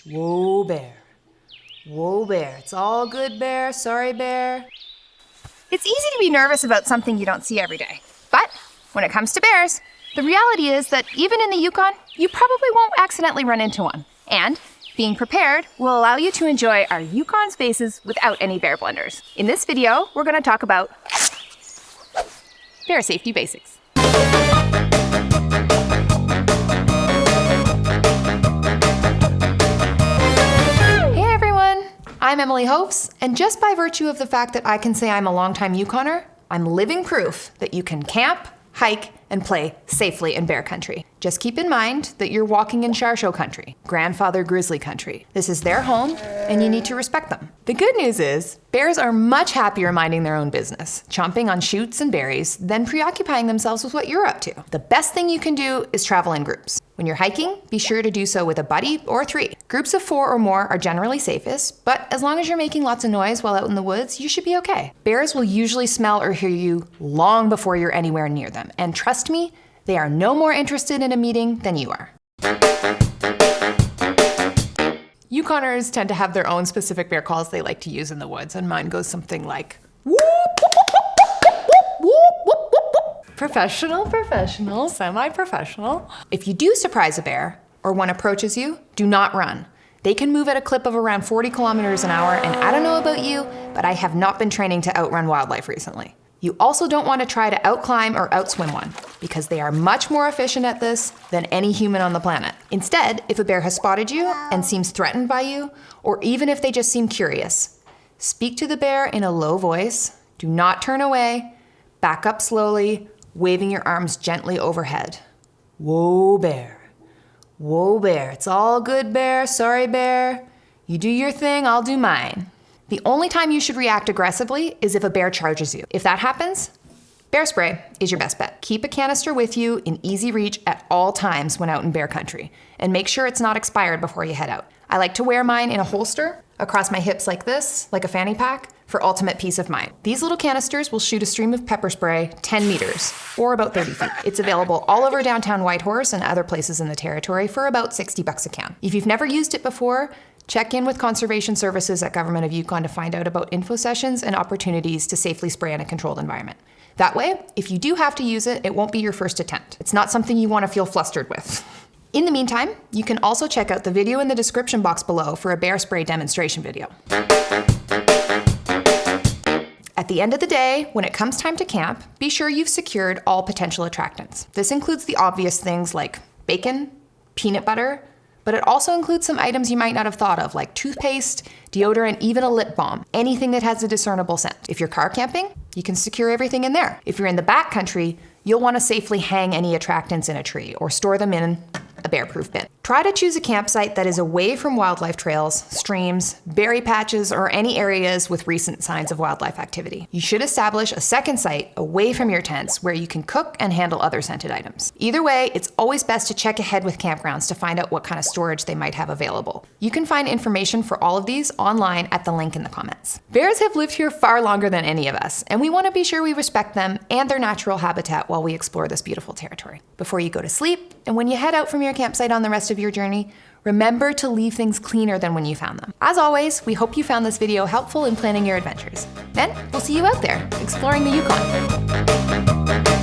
Whoa, bear. Whoa, bear. It's all good, bear. Sorry, bear. It's easy to be nervous about something you don't see every day. But when it comes to bears, the reality is that even in the Yukon, you probably won't accidentally run into one. And being prepared will allow you to enjoy our Yukon spaces without any bear blunders. In this video, we're going to talk about bear safety basics. I'm Emily Hoefs, and just by virtue of the fact that I can say I'm a longtime Yukoner, I'm living proof that you can camp, hike, and play safely in bear country. Just keep in mind that you're walking in Sharsho country, grandfather grizzly country. This is their home, and you need to respect them. The good news is, bears are much happier minding their own business, chomping on shoots and berries, than preoccupying themselves with what you're up to. The best thing you can do is travel in groups. When you're hiking, be sure to do so with a buddy or 3. Groups of 4 or more are generally safest, but as long as you're making lots of noise while out in the woods, you should be okay. Bears will usually smell or hear you long before you're anywhere near them, and trust me, they are no more interested in a meeting than you are. Yukoners tend to have their own specific bear calls they like to use in the woods, and mine goes something like, whoop, whoop, whoop, whoop, whoop, whoop. Professional, semi-professional. If you do surprise a bear, or one approaches you, do not run. They can move at a clip of around 40 kilometers an hour, and I don't know about you, but I have not been training to outrun wildlife recently. You also don't want to try to outclimb or outswim one, because they are much more efficient at this than any human on the planet. Instead, if a bear has spotted you and seems threatened by you, or even if they just seem curious, speak to the bear in a low voice, do not turn away, back up slowly, waving your arms gently overhead. Whoa, bear. Whoa, bear. It's all good, bear. Sorry, bear. You do your thing, I'll do mine. The only time you should react aggressively is if a bear charges you. If that happens, bear spray is your best bet. Keep a canister with you in easy reach at all times when out in bear country, and make sure it's not expired before you head out. I like to wear mine in a holster across my hips like this, like a fanny pack, for ultimate peace of mind. These little canisters will shoot a stream of pepper spray 10 meters, or about 30 feet. It's available all over downtown Whitehorse and other places in the territory for about $60 a can. If you've never used it before, check in with Conservation Services at Government of Yukon to find out about info sessions and opportunities to safely spray in a controlled environment. That way, if you do have to use it, it won't be your first attempt. It's not something you want to feel flustered with. In the meantime, you can also check out the video in the description box below for a bear spray demonstration video. At the end of the day, when it comes time to camp, be sure you've secured all potential attractants. This includes the obvious things like bacon, peanut butter, but it also includes some items you might not have thought of, like toothpaste, deodorant, even a lip balm, anything that has a discernible scent. If you're car camping, you can secure everything in there. If you're in the backcountry, you'll want to safely hang any attractants in a tree or store them in a bear-proof bin. Try to choose a campsite that is away from wildlife trails, streams, berry patches, or any areas with recent signs of wildlife activity. You should establish a second site away from your tents where you can cook and handle other scented items. Either way, it's always best to check ahead with campgrounds to find out what kind of storage they might have available. You can find information for all of these online at the link in the comments. Bears have lived here far longer than any of us, and we want to be sure we respect them and their natural habitat while we explore this beautiful territory. Before you go to sleep, and when you head out from your campsite on the rest of your journey, remember to leave things cleaner than when you found them. As always, we hope you found this video helpful in planning your adventures. Then we'll see you out there, exploring the Yukon.